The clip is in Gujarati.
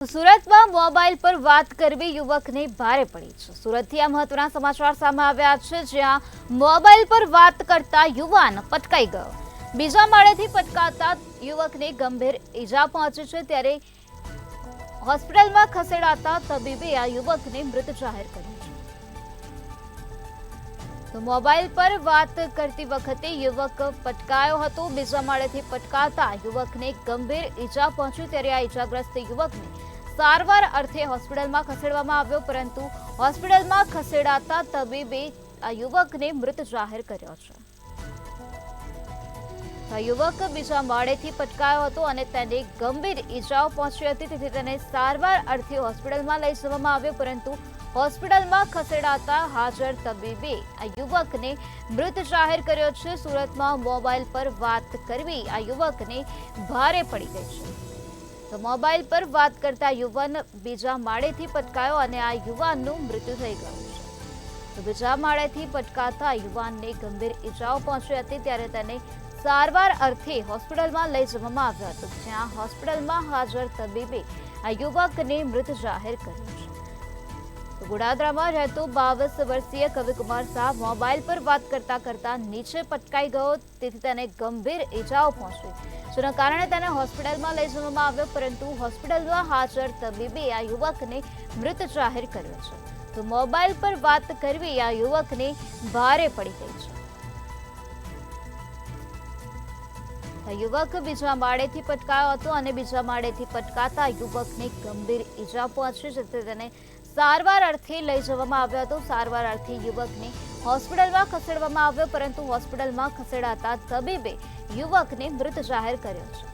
સુરતમાં મોબાઈલ પર વાત કરવી યુવકને ભારે પડી છે। સુરતથી આ મહત્વના સમાચાર સામે આવ્યા છે, જ્યાં મોબાઈલ પર વાત કરતા યુવાન પટકાઈ ગયો। બીજા માળેથી પટકાતા યુવકને ગંભીર ઈજા પહોંચી છે, ત્યારે હોસ્પિટલમાં ખસેડાતા તબીબે આ યુવકને મૃત જાહેર કર્યો છે। તો મોબાઈલ પર વાત કરતી વખતે યુવક પટકાયો હતો। બીજા માળેથી પટકાતા યુવકને ગંભીર ઈજા પહોંચી, ત્યારે આ ઈજાગ્રસ્ત યુવકને સારવાર અર્થે હોસ્પિટલમાં ખસેડવામાં આવ્યો, પરંતુ હોસ્પિટલમાં ખસેડાતા તબીબે આ યુવકને મૃત જાહેર કર્યો છે। આ યુવક બીજા માળેથી પટકાયો હતો અને તેને ગંભીર ઈજાઓ પહોંચી હતી, તેથી તેને સારવાર અર્થે હોસ્પિટલમાં લઈ જવામાં આવ્યો, પરંતુ હોસ્પિટલમાં ખસેડાતા હાજર તબીબે આ યુવકને મૃત જાહેર કર્યો છે। સુરતમાં મોબાઈલ પર વાત કરવી આ યુવકને ભારે પડી ગઈ છે। તો મોબાઈલ પર વાત કરતા યુવાન બીજા માળેથી પટકાયો અને આ યુવાનનું મૃત્યુ થઈ ગયું છે। તો બીજા માળેથી પટકાતા યુવાનને ગંભીર ઈજાઓ પહોંચી હતી, ત્યારે તેને સારવાર અર્થે હોસ્પિટલમાં લઈ જવામાં આવ્યો હતો, જ્યાં હોસ્પિટલમાં હાજર તબીબે આ યુવકને મૃત જાહેર કર્યો છે। ગોડાદરામાં રહેતો 22 વર્ષીય કવિકુમાર શાહ મોબાઈલ પર વાત કરતા નીચે પટકાઈ ગયો, તેથી તેને ગંભીર ઈજાઓ પહોંચી, જેના કારણે તેને હોસ્પિટલમાં લઈ જવામાં આવ્યો, પરંતુ હોસ્પિટલમાં હાજર તબીબે આ યુવકને મૃત જાહેર કર્યો છે। તો મોબાઈલ પર વાત કરવી આ યુવકને ભારે પડી ગઈ છે। આ યુવક બીજા માળેથી પટકાયો હતો અને બીજા માળેથી પટકાતા યુવકને ગંભીર ઈજા પહોંચી, જેથી તેને સારવાર અર્થે લઈ જવામાં આવ્યો હતો। સારવાર અર્થે યુવકને હોસ્પિટલમાં ખસેડવામાં આવ્યો, પરંતુ હોસ્પિટલમાં ખસેડાતા તબીબે યુવકને મૃત જાહેર કર્યો છે।